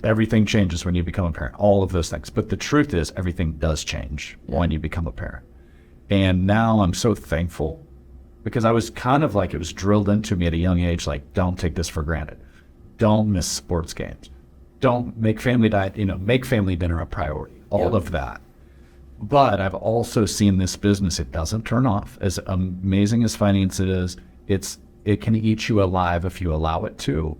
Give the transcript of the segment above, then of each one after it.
Everything changes when you become a parent, all of those things. But the truth is everything does change when you become a parent. And now I'm so thankful because I was kind of like, it was drilled into me at a young age, like, don't take this for granted. Don't miss sports games. Don't make family make family dinner a priority, all of that. But I've also seen this business, it doesn't turn off. As amazing as finance is, it can eat you alive if you allow it to.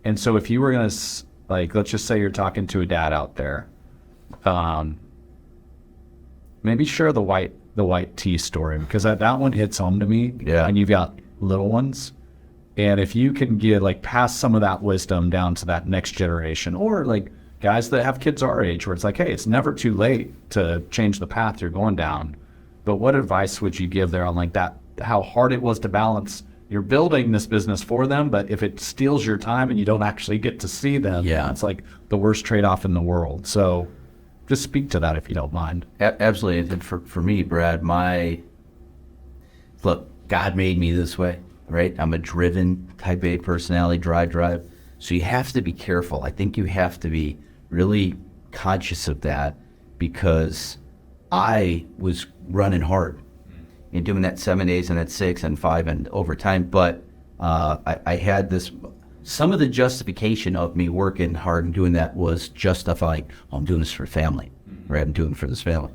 And so if you were going to, like, let's just say you're talking to a dad out there, maybe share the white tea story, because that one hits home to me. Yeah. And you've got little ones. And if you can pass some of that wisdom down to that next generation, or like guys that have kids our age, where it's like, hey, it's never too late to change the path you're going down. But what advice would you give there on like that, how hard it was to balance? You're building this business for them, but if it steals your time and you don't actually get to see them, it's like the worst trade-off in the world. So just speak to that if you don't mind. Absolutely. And for me, Brad, look, God made me this way, right? I'm a driven type A personality, drive. So you have to be careful. I think you have to be really conscious of that, because I was running hard and doing that 7 days and that 6 and 5 and overtime. But I had this, some of the justification of me working hard and doing that was justifying, I'm doing this for family, right? I'm doing it for this family.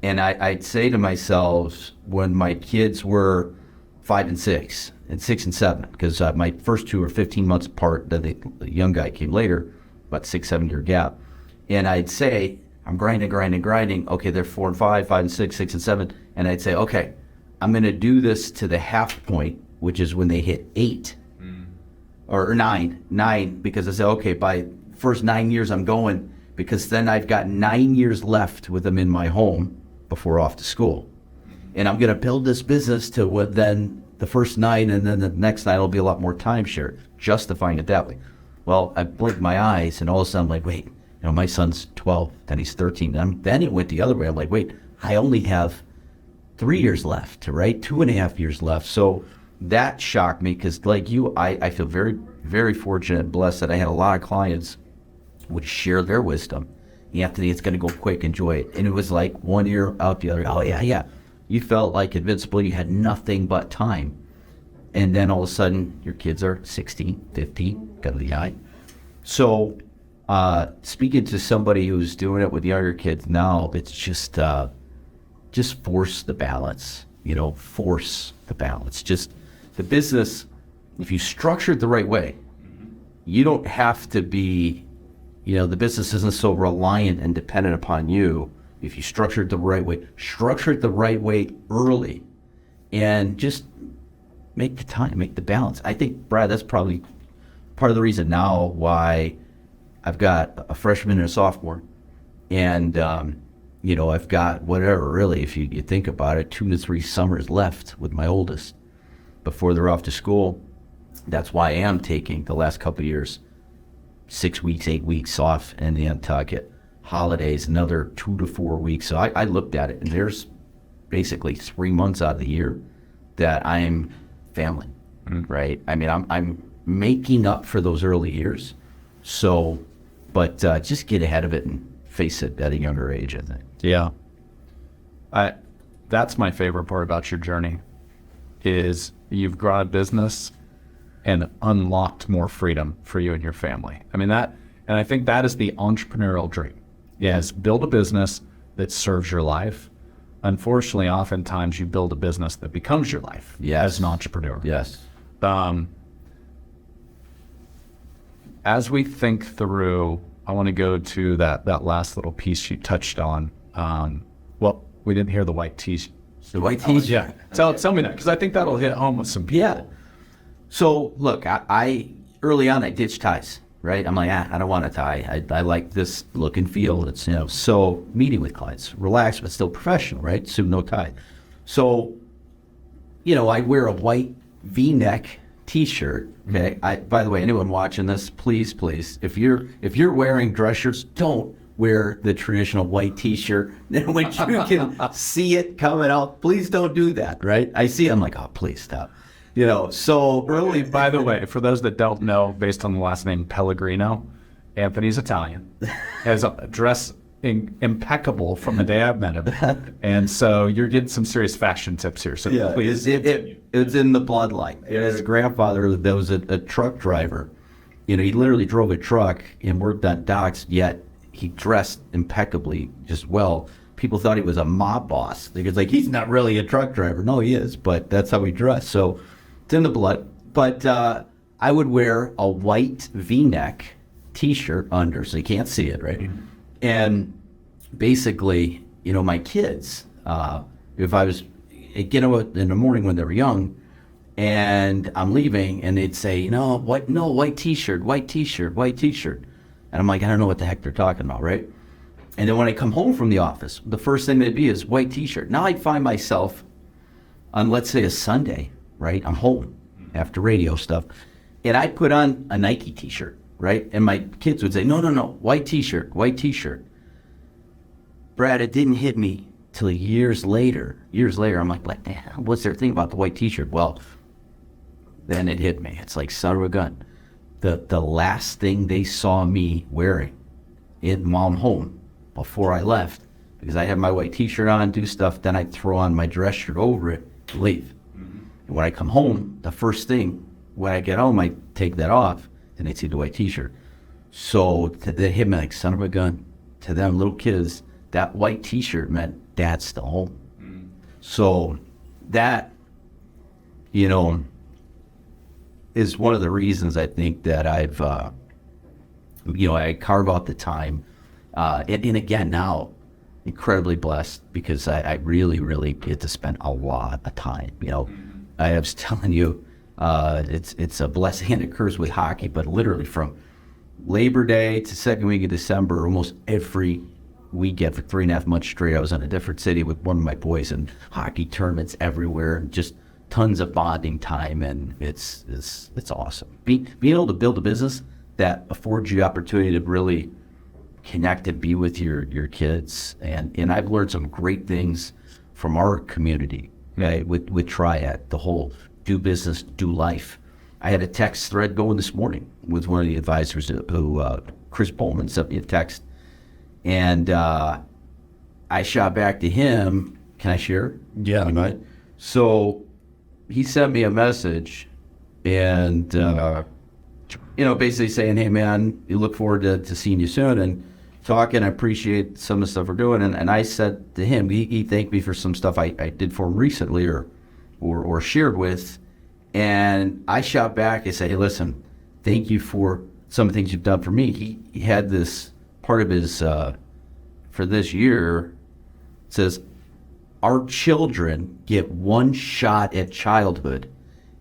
And I'd say to myself, when my kids were 5 and 6 and 6 and 7, because my first two are 15 months apart, then the young guy came later, about 6-7 year gap. And I'd say, I'm grinding. Okay, they're 4 and 5 and 6 and 7. And I'd say, okay, I'm going to do this to the half point, which is when they hit 8 or 9, because I say, okay, by first 9 years I'm going, because then I've got 9 years left with them in my home before off to school. And I'm going to build this business to what then the first 9, and then the next 9 will be a lot more timeshare, justifying it that way. Well, I blinked my eyes, and all of a sudden I'm like, wait, my son's 12, then he's 13. And then it went the other way. I'm like, wait, I only have 3 years left, right? 2.5 years left. So that shocked me, because like you, I feel very, very fortunate and blessed that I had a lot of clients would share their wisdom. Anthony, it's going to go quick, enjoy it. And it was like one ear out the other. Oh, yeah. You felt like invincible. You had nothing but time. And then all of a sudden, your kids are 16, 15, got the eye. So speaking to somebody who's doing it with younger kids now, it's just force the balance, force the balance. Just the business, if you structure it the right way, you don't have to be, the business isn't so reliant and dependent upon you. If you structure it the right way early, and just make the time, make the balance. I think, Brad, that's probably part of the reason now why I've got a freshman and a sophomore, and I've got whatever, really, if you think about it, 2 to 3 summers left with my oldest before they're off to school. That's why I am taking the last couple of years 6 weeks, 8 weeks off in the Nantucket. Holidays, another 2 to 4 weeks. So I looked at it, and there's basically 3 months out of the year that I'm family, right? I mean, I'm making up for those early years. So, but just get ahead of it and face it at a younger age, I think. Yeah. That's my favorite part about your journey, is you've grown a business and unlocked more freedom for you and your family. I mean, and I think that is the entrepreneurial dream. Yes, build a business that serves your life. Unfortunately, oftentimes you build a business that becomes your life as an entrepreneur. Yes. As we think through, I want to go to that last little piece you touched on. Well, we didn't hear the white tees. The white tees? Yeah. Tell me that, because I think that'll hit home with some people. Yeah. So, look, I early on, I ditched ties. Right? I'm like, I don't want a tie. I like this look and feel. It's, so meeting with clients, relaxed, but still professional, right? So no tie. So, I wear a white V-neck t-shirt. Okay. By the way, anyone watching this, please, if you're wearing dress shirts, don't wear the traditional white t-shirt. Then when you can see it coming out, please don't do that. Right? I see it, I'm like, oh, please stop. So Really, by the way, for those that don't know, based on the last name Pellegrino, Anthony's Italian, has a dress impeccable from the day I've met him. And so you're getting some serious fashion tips here. So please. It's in the bloodline. His grandfather that was a truck driver. You know, he literally drove a truck and worked on docks, yet he dressed impeccably, just well. People thought he was a mob boss. Because, like, he's not really a truck driver. No, he is, but that's how he dressed. So it's in the blood. But I would wear a white V-neck T-shirt under, so you can't see it, right? Mm-hmm. And basically, you know, my kids, if I was, you know, in the morning when they were young, and I'm leaving, and they'd say, white T-shirt, white T-shirt, white T-shirt. And I'm like, I don't know what the heck they're talking about, right? And then when I come home from the office, the first thing they'd be is white T-shirt. Now I'd find myself on, let's say, a Sunday, right? I'm home after radio stuff, and I'd put on a Nike T-shirt, right? And my kids would say, no, white T-shirt, white T-shirt. Brad, it didn't hit me till years later. I'm like, what the hell? What's their thing about the white T-shirt? Well, then it hit me. It's like son of a gun. The last thing they saw me wearing while I'm home before I left, because I had my white T-shirt on, do stuff, then I'd throw on my dress shirt over it, leave. Mm-hmm. And when I come home, the first thing, when I get home, I take that off, and they'd see the white T-shirt. So they hit me like son of a gun. To them little kids, that white T-shirt meant dad's still home. Mm-hmm. So that, you know, is one of the reasons I think that I've, I carve out the time. And again, now, incredibly blessed because I really, really get to spend a lot of time. You know, I was telling you, it's a blessing and it occurs with hockey, but literally from Labor Day to second week of December, almost every weekend for 3.5 months straight, I was in a different city with one of my boys and hockey tournaments everywhere, and just tons of bonding time, and it's awesome. Being able to build a business that affords you the opportunity to really connect and be with your kids, and I've learned some great things from our community, right? With Triad, the whole do business, do life. I had a text thread going this morning with one of the advisors who Chris Bowman sent me a text, and I shot back to him. Can I share? Yeah. Right? So he sent me a message, and basically saying, "Hey man, you look forward to seeing you soon and talking. I appreciate some of the stuff we're doing." And I said to him, he thanked me for some stuff I did for him recently or shared with, and I shot back. I said, "Hey, listen, thank you for some of the things you've done for me." He had this part of his for this year. It says, "Our children get one shot at childhood.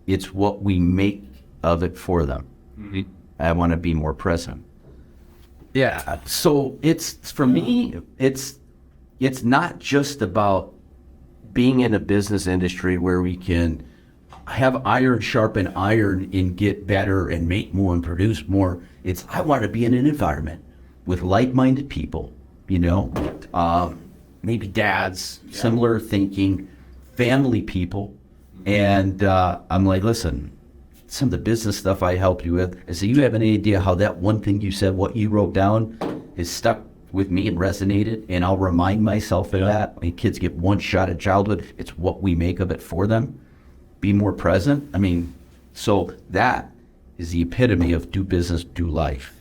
It's what we make of it for them." Mm-hmm. I want to be more present. Yeah. So it's, for me, it's not just about being in a business industry where we can have iron sharpen iron and get better and make more and produce more. It's, I want to be in an environment with like-minded people, maybe dads, similar thinking, family people. And I'm like, listen, some of the business stuff I helped you with, I said, you have any idea how that one thing you said, what you wrote down, is stuck with me and resonated? And I'll remind myself of that. When kids get one shot at childhood, it's what we make of it for them. Be more present. I mean, so that is the epitome of do business, do life.